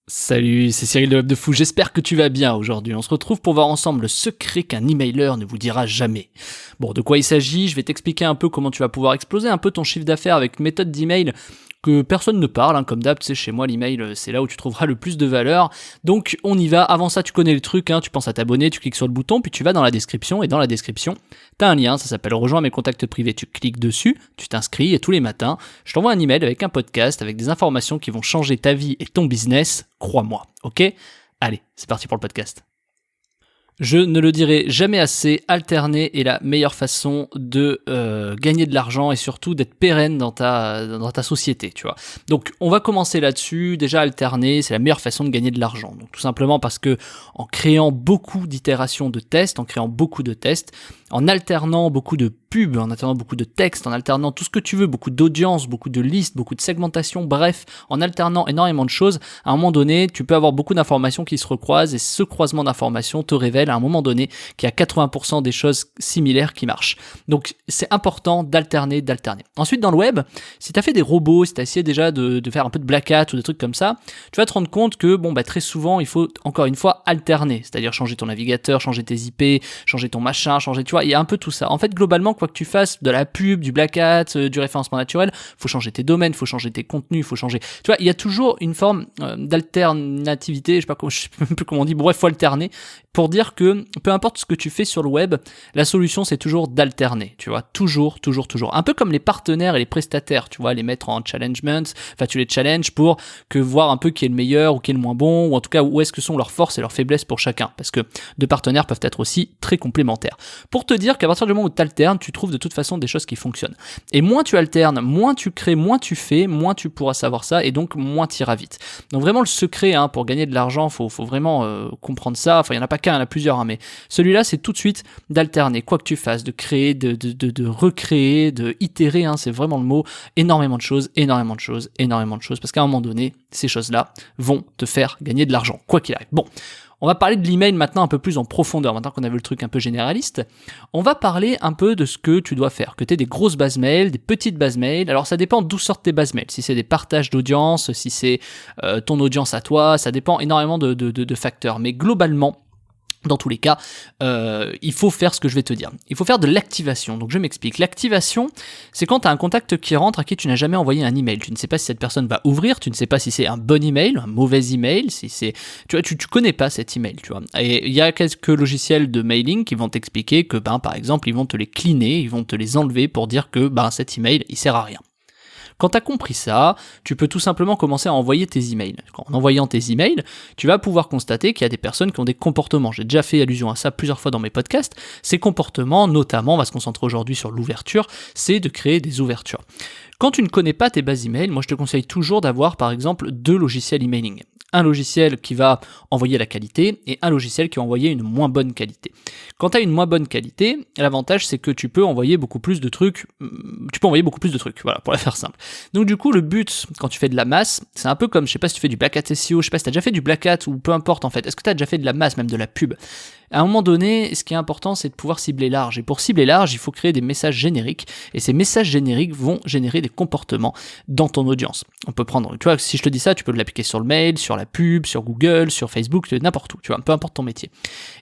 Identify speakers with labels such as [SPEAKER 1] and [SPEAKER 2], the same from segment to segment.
[SPEAKER 1] Salut, c'est Cyril de Web de Fou, j'espère que tu vas bien aujourd'hui. On se retrouve pour voir ensemble le secret qu'un emailer ne vous dira jamais. Bon, de quoi il s'agit? Je vais t'expliquer un peu comment tu vas pouvoir exploser un peu ton chiffre d'affaires avec une méthode d'email que personne ne parle, comme d'hab, tu sais, chez moi l'email c'est là où tu trouveras le plus de valeur. Donc on y va, avant ça tu connais le truc, tu penses à t'abonner, tu cliques sur le bouton, puis tu vas dans la description, et dans la description, t'as un lien, ça s'appelle rejoins mes contacts privés, tu cliques dessus, tu t'inscris, et tous les matins, je t'envoie un email avec un podcast, avec des informations qui vont changer ta vie et ton business, crois-moi, ok? Allez, c'est parti pour le podcast. Je ne le dirai jamais assez, alterner est la meilleure façon de gagner de l'argent et surtout d'être pérenne dans ta société, tu vois. Donc on va commencer là-dessus. Déjà, alterner, c'est la meilleure façon de gagner de l'argent. Donc tout simplement parce que en créant beaucoup d'itérations de tests, en créant beaucoup de tests, en alternant beaucoup de pubs, en alternant beaucoup de textes, en alternant tout ce que tu veux, beaucoup d'audience, beaucoup de listes, beaucoup de segmentation, bref, en alternant énormément de choses, à un moment donné, tu peux avoir beaucoup d'informations qui se recroisent et ce croisement d'informations te révèle à un moment donné qu'il y a 80% des choses similaires qui marchent. Donc c'est important d'alterner. Ensuite dans le web, si tu as fait des robots, si tu as essayé déjà de faire un peu de black hat ou des trucs comme ça, tu vas te rendre compte que très souvent il faut encore une fois alterner, c'est-à-dire changer ton navigateur, changer tes IP, changer ton machin, tu vois, il y a un peu tout ça. En fait globalement quoi que tu fasses, de la pub, du black hat, du référencement naturel, faut changer tes domaines, faut changer tes contenus, faut changer, tu vois, il y a toujours une forme d'alternativité, je sais même plus comment on dit, bref, faut alterner pour dire que peu importe ce que tu fais sur le web, la solution c'est toujours d'alterner, tu vois, toujours. Un peu comme les partenaires et les prestataires, tu vois, les mettre en challengement, enfin tu les challenges pour que voir un peu qui est le meilleur ou qui est le moins bon, ou en tout cas où est-ce que sont leurs forces et leurs faiblesses pour chacun, parce que deux partenaires peuvent être aussi très complémentaires. Pour te dire qu'à partir du moment où tu alternes, tu trouves de toute façon des choses qui fonctionnent. Et moins tu alternes, moins tu crées, moins tu fais, moins tu pourras savoir ça, et donc moins tu iras vite. Donc vraiment le secret pour gagner de l'argent, faut vraiment comprendre ça, enfin il n'y en a pas qu'un, il y en a plusieurs, mais celui-là c'est tout de suite d'alterner, quoi que tu fasses, de créer, de recréer, de itérer, c'est vraiment le mot, énormément de choses, parce qu'à un moment donné, ces choses-là vont te faire gagner de l'argent, quoi qu'il arrive. Bon, on va parler de l'email maintenant un peu plus en profondeur, maintenant qu'on a vu le truc un peu généraliste. On va parler un peu de ce que tu dois faire, que tu aies des grosses bases mail, des petites bases mail. Alors ça dépend d'où sortent tes bases mail, si c'est des partages d'audience, si c'est ton audience à toi, ça dépend énormément de facteurs. Mais globalement, dans tous les cas, il faut faire ce que je vais te dire. Il faut faire de l'activation. Donc je m'explique. L'activation, c'est quand tu as un contact qui rentre à qui tu n'as jamais envoyé un email. Tu ne sais pas si cette personne va ouvrir, tu ne sais pas si c'est un bon email, un mauvais email, si c'est, tu vois, tu connais pas cet email, tu vois. Et il y a quelques logiciels de mailing qui vont t'expliquer que par exemple, ils vont te les cleaner, ils vont te les enlever pour dire que cet email, il sert à rien. Quand tu as compris ça, tu peux tout simplement commencer à envoyer tes emails. En envoyant tes emails, tu vas pouvoir constater qu'il y a des personnes qui ont des comportements. J'ai déjà fait allusion à ça plusieurs fois dans mes podcasts. Ces comportements, notamment, on va se concentrer aujourd'hui sur l'ouverture, c'est de créer des ouvertures. Quand tu ne connais pas tes bases email, moi je te conseille toujours d'avoir par exemple 2 logiciels emailing. Un logiciel qui va envoyer la qualité et un logiciel qui va envoyer une moins bonne qualité. Quand tu as une moins bonne qualité, l'avantage c'est que tu peux envoyer beaucoup plus de trucs, voilà, pour la faire simple. Donc du coup, le but quand tu fais de la masse, c'est un peu comme, je sais pas si tu fais du black hat SEO, je sais pas si tu as déjà fait du black hat ou peu importe en fait, est-ce que tu as déjà fait de la masse, même de la pub ? À un moment donné, ce qui est important, c'est de pouvoir cibler large. Et pour cibler large, il faut créer des messages génériques. Et ces messages génériques vont générer des comportements dans ton audience. On peut prendre, tu vois, si je te dis ça, tu peux l'appliquer sur le mail, sur la pub, sur Google, sur Facebook, n'importe où, tu vois, peu importe ton métier.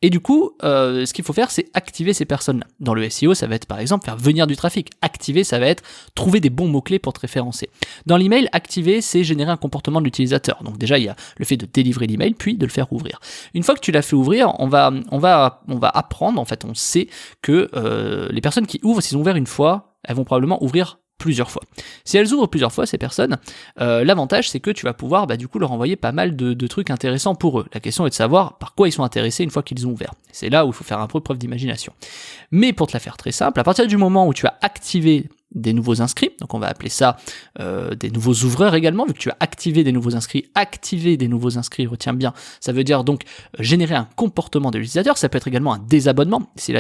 [SPEAKER 1] Et du coup, ce qu'il faut faire, c'est activer ces personnes-là. Dans le SEO, ça va être par exemple faire venir du trafic. Activer, ça va être trouver des bons mots-clés pour te référencer. Dans l'email, activer, c'est générer un comportement de l'utilisateur. Donc déjà, il y a le fait de délivrer l'email, puis de le faire ouvrir. Une fois que tu l'as fait ouvrir, on va apprendre, en fait, on sait que les personnes qui ouvrent, s'ils ont ouvert une fois, elles vont probablement ouvrir plusieurs fois. Si elles ouvrent plusieurs fois, ces personnes, l'avantage c'est que tu vas pouvoir du coup leur envoyer pas mal de trucs intéressants pour eux. La question est de savoir par quoi ils sont intéressés une fois qu'ils ont ouvert. C'est là où il faut faire un peu preuve d'imagination. Mais pour te la faire très simple, à partir du moment où tu as activé des nouveaux inscrits, donc on va appeler ça des nouveaux ouvreurs également, vu que tu as activé des nouveaux inscrits, retiens bien, ça veut dire donc générer un comportement de l'utilisateur, ça peut être également un désabonnement, si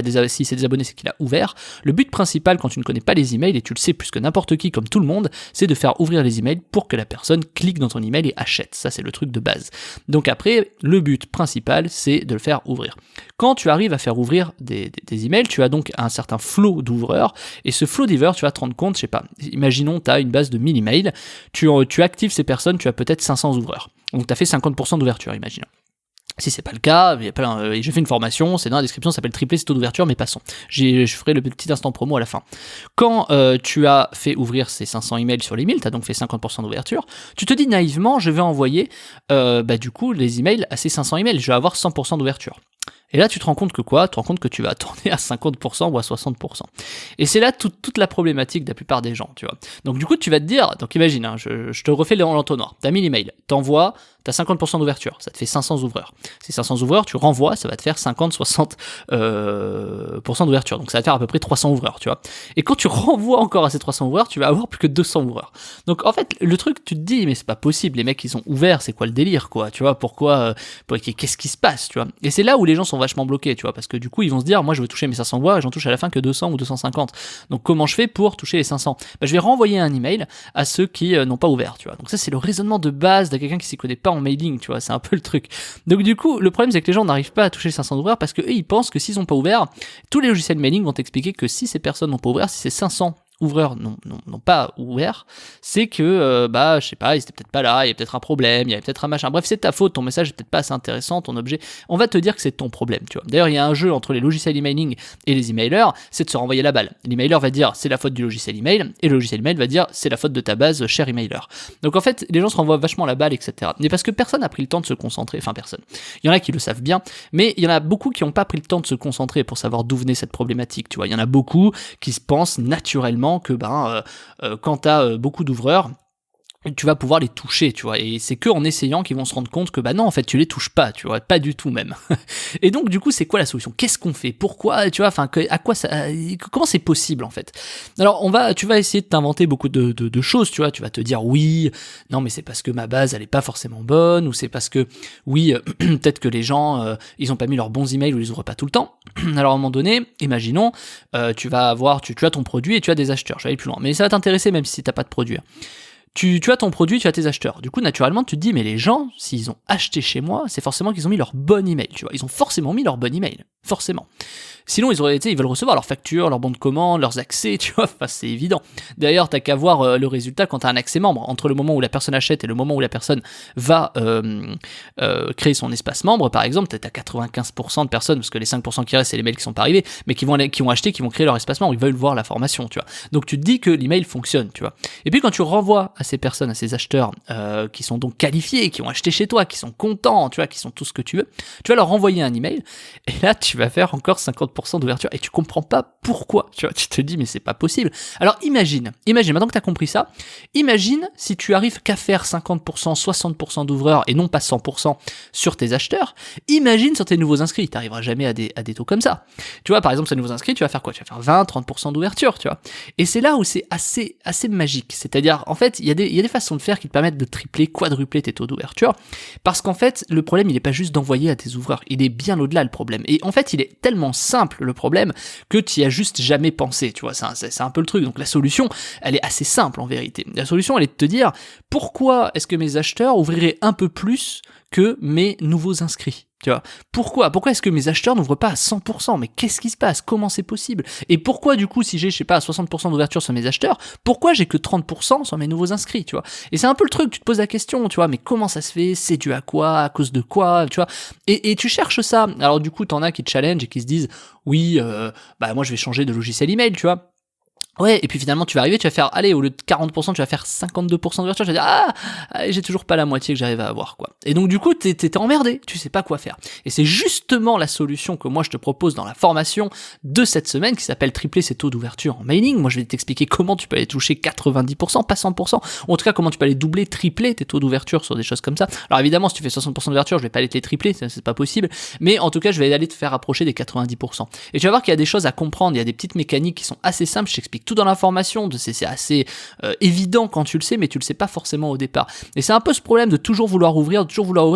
[SPEAKER 1] c'est désabonné c'est qu'il a ouvert. Le but principal quand tu ne connais pas les emails, et tu le sais plus que n'importe qui comme tout le monde, c'est de faire ouvrir les emails pour que la personne clique dans ton email et achète, ça c'est le truc de base. Donc après, le but principal c'est de le faire ouvrir. Quand tu arrives à faire ouvrir des emails, tu as donc un certain flow d'ouvreurs, et ce flow d'ouvreurs, tu vas te rendre compte, je sais pas, imaginons tu as une base de 1000 emails, tu actives ces personnes, tu as peut-être 500 ouvreurs. Donc tu as fait 50% d'ouverture, imaginons. Si c'est pas le cas, et j'ai fait une formation, c'est dans la description, ça s'appelle tripler ses taux d'ouverture, mais passons. Je ferai le petit instant promo à la fin. Quand tu as fait ouvrir ces 500 emails sur l'email, tu as donc fait 50% d'ouverture, tu te dis naïvement, je vais envoyer du coup les emails à ces 500 emails, je vais avoir 100% d'ouverture. Et là, tu te rends compte que quoi ? Tu te rends compte que tu vas tourner à 50% ou à 60%. Et c'est là toute la problématique de la plupart des gens, tu vois. Donc du coup, tu vas te dire, donc imagine, hein, je te refais l'entonnoir. T'as mis l'email, t'envoies, t'as 50% d'ouverture, ça te fait 500 ouvreurs. Ces 500 ouvreurs, tu renvoies, ça va te faire 50-60% d'ouverture. Donc ça va te faire à peu près 300 ouvreurs, tu vois. Et quand tu renvoies encore à ces 300 ouvreurs, tu vas avoir plus que 200 ouvreurs. Donc en fait, le truc, tu te dis, mais c'est pas possible, les mecs, ils sont ouverts, c'est quoi le délire, quoi, tu vois, qu'est-ce qui se passe, tu vois. Et c'est là où les gens sont vachement bloqués, tu vois, parce que du coup, ils vont se dire, moi, je veux toucher mes 500 voix, et j'en touche à la fin que 200 ou 250. Donc comment je fais pour toucher les 500 ? Je vais renvoyer un email à ceux qui n'ont pas ouvert, tu vois. Donc ça, c'est le raisonnement de base de quelqu'un qui s'y connaît pas en mailing, tu vois, c'est un peu le truc. Donc du coup, le problème, c'est que les gens n'arrivent pas à toucher les 500 ouvreurs parce que eux, ils pensent que s'ils n'ont pas ouvert, tous les logiciels mailing vont t'expliquer que si ces personnes n'ont pas ouvert, si ces 500 ouvreurs n'ont pas ouvert, c'est que, je sais pas, ils étaient peut-être pas là, il y a peut-être un problème, il y avait peut-être un machin. Bref, c'est ta faute, ton message est peut-être pas assez intéressant, ton objet. On va te dire que c'est ton problème, tu vois. D'ailleurs, il y a un jeu entre les logiciels emailing et les emailers, c'est de se renvoyer la balle. L'emailer va dire c'est la faute du logiciel email, et le logiciel email va dire c'est la faute de ta base, cher emailer. Donc en fait, les gens se renvoient vachement la balle, etc. Mais parce que personne n'a pris le temps de se concentrer, enfin personne. Il y en a qui le savent bien, mais il y en a beaucoup qui n'ont pas pris le temps de se concentrer pour savoir d'où venait cette problématique, tu vois. Il y en a beaucoup qui se pensent naturellement que, quand tu as beaucoup d'ouvreurs, tu vas pouvoir les toucher, tu vois, et c'est que en essayant qu'ils vont se rendre compte que non, en fait, tu les touches pas, tu vois, pas du tout même. Et donc, du coup, c'est quoi la solution ? Qu'est-ce qu'on fait ? Pourquoi ? Tu vois, à quoi ça, comment c'est possible, en fait ? Alors, tu vas essayer de t'inventer beaucoup de choses, tu vois, tu vas te dire, oui, non, mais c'est parce que ma base, elle est pas forcément bonne, ou c'est parce que, oui, peut-être que les gens, ils ont pas mis leurs bons emails ou ils les ouvrent pas tout le temps. Alors, à un moment donné, imaginons, tu as ton produit et tu as des acheteurs, je vais aller plus loin, mais ça va t'intéresser même si t'as pas de produit. Tu as ton produit, tu as tes acheteurs. Du coup, naturellement, tu te dis, mais les gens, s'ils ont acheté chez moi, c'est forcément qu'ils ont mis leur bon email, tu vois. Ils ont forcément mis leur bon email. Forcément. Sinon, ils veulent recevoir leurs factures, leurs bons de commande, leurs accès, tu vois, enfin, c'est évident. D'ailleurs, t'as qu'à voir le résultat quand t'as un accès membre. Entre le moment où la personne achète et le moment où la personne va créer son espace membre, par exemple, t'as 95% de personnes, parce que les 5% qui restent, c'est les mails qui sont pas arrivés, mais qui ont acheté, qui vont créer leur espace membre, ils veulent voir la formation, tu vois. Donc, tu te dis que l'email fonctionne, tu vois. Et puis, quand tu renvoies à ces personnes, à ces acheteurs, qui sont donc qualifiés, qui ont acheté chez toi, qui sont contents, tu vois, qui sont tout ce que tu veux, tu vas leur renvoyer un email, et là, tu vas faire encore 50% d'ouverture et tu comprends pas pourquoi, tu vois, tu te dis mais c'est pas possible. Alors imagine, maintenant que tu as compris ça, imagine si tu arrives qu'à faire 50%, 60% d'ouvreurs et non pas 100% sur tes acheteurs, imagine sur tes nouveaux inscrits, tu n'arriveras jamais à des taux comme ça. Tu vois, par exemple, sur les nouveaux inscrits, tu vas faire quoi ? Tu vas faire 20, 30% d'ouverture, tu vois. Et c'est là où c'est assez magique, c'est-à-dire, en fait, il y a des façons de faire qui te permettent de tripler, quadrupler tes taux d'ouverture, parce qu'en fait, le problème, il est pas juste d'envoyer à tes ouvreurs, il est bien au-delà le problème. Et en fait, il est tellement simple le problème que tu y as juste jamais pensé, tu vois, c'est un peu le truc. Donc la solution, elle est assez simple en vérité. La solution, elle est de te dire, pourquoi est-ce que mes acheteurs ouvriraient un peu plus que mes nouveaux inscrits ? Tu vois, pourquoi est-ce que mes acheteurs n'ouvrent pas à 100% ? Mais qu'est-ce qui se passe ? Comment c'est possible ? Et pourquoi du coup, si j'ai, 60% d'ouverture sur mes acheteurs, pourquoi j'ai que 30% sur mes nouveaux inscrits, tu vois ? Et c'est un peu le truc, tu te poses la question, tu vois, mais comment ça se fait ? C'est dû à quoi ? À cause de quoi ? Tu vois ? Et tu cherches ça. Alors du coup, t'en as qui te challenge et qui se disent, oui, moi je vais changer de logiciel email, tu vois. Ouais, et puis finalement tu vas arriver, tu vas faire, allez, au lieu de 40%, tu vas faire 52% d'ouverture, tu vas dire, j'ai toujours pas la moitié que j'arrive à avoir, quoi. Et donc du coup, t'es emmerdé, tu sais pas quoi faire. Et c'est justement la solution que moi je te propose dans la formation de cette semaine, qui s'appelle tripler ses taux d'ouverture en mailing. Moi je vais t'expliquer comment tu peux aller toucher 90%, pas 100%, ou en tout cas comment tu peux aller doubler, tripler tes taux d'ouverture sur des choses comme ça. Alors évidemment, si tu fais 60% d'ouverture, je vais pas aller te les tripler, c'est pas possible, mais en tout cas je vais aller te faire approcher des 90%. Et tu vas voir qu'il y a des choses à comprendre, il y a des petites mécaniques qui sont assez simples, je t'explique tout dans la formation, c'est assez évident quand tu le sais, mais tu le sais pas forcément au départ. Et c'est un peu ce problème de toujours vouloir ouvrir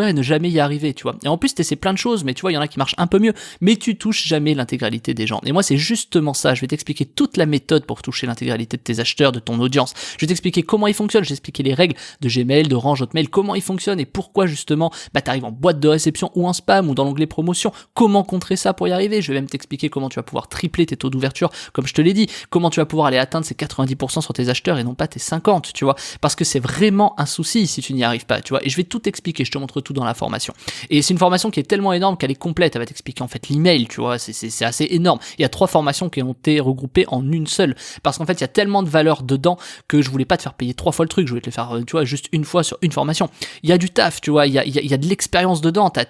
[SPEAKER 1] et ne jamais y arriver, tu vois. Et en plus, t'essaies plein de choses, mais tu vois, il y en a qui marchent un peu mieux, mais tu touches jamais l'intégralité des gens. Et moi, c'est justement ça. Je vais t'expliquer toute la méthode pour toucher l'intégralité de tes acheteurs, de ton audience. Je vais t'expliquer comment ils fonctionnent, je vais t'expliquer les règles de Gmail, d'Orange, Hotmail, comment ils fonctionnent et pourquoi justement, t'arrives en boîte de réception ou en spam ou dans l'onglet promotion, comment contrer ça pour y arriver. Je vais même t'expliquer comment tu vas pouvoir tripler tes taux d'ouverture, comme je te l'ai dit, comment tu vas pouvoir pouvoir aller atteindre ces 90% sur tes acheteurs et non pas tes 50, tu vois, parce que c'est vraiment un souci si tu n'y arrives pas, tu vois, et je vais tout expliquer, je te montre tout dans la formation. Et c'est une formation qui est tellement énorme qu'elle est complète, elle va t'expliquer en fait l'email, tu vois, c'est assez énorme. Il y a 3 formations qui ont été regroupées en une seule, parce qu'en fait il y a tellement de valeur dedans que je voulais pas te faire payer 3 fois le truc, je voulais te le faire, tu vois, juste une fois sur une formation. Il y a du taf, tu vois, il y a de l'expérience dedans, t'as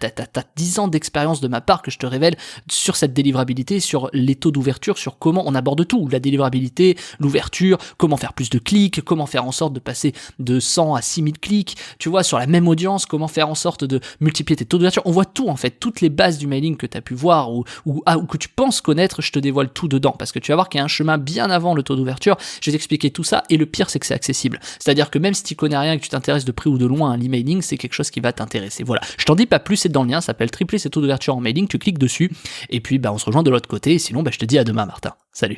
[SPEAKER 1] 10 ans d'expérience de ma part que je te révèle sur cette délivrabilité, sur les taux d'ouverture, sur comment on aborde tout, la délivrabilité, l'ouverture, comment faire plus de clics, comment faire en sorte de passer de 100 à 6000 clics, tu vois, sur la même audience, comment faire en sorte de multiplier tes taux d'ouverture. On voit tout en fait, toutes les bases du mailing que tu as pu voir ou que tu penses connaître, je te dévoile tout dedans, parce que tu vas voir qu'il y a un chemin bien avant le taux d'ouverture. Je vais t'expliquer tout ça, et le pire c'est que c'est accessible. C'est-à-dire que même si tu connais rien et que tu t'intéresses de près ou de loin à l'emailing, c'est quelque chose qui va t'intéresser. Voilà, je t'en dis pas plus, c'est dans le lien, ça s'appelle tripler ses taux d'ouverture en mailing, tu cliques dessus, et puis on se rejoint de l'autre côté, et sinon je te dis à demain Martin. Salut.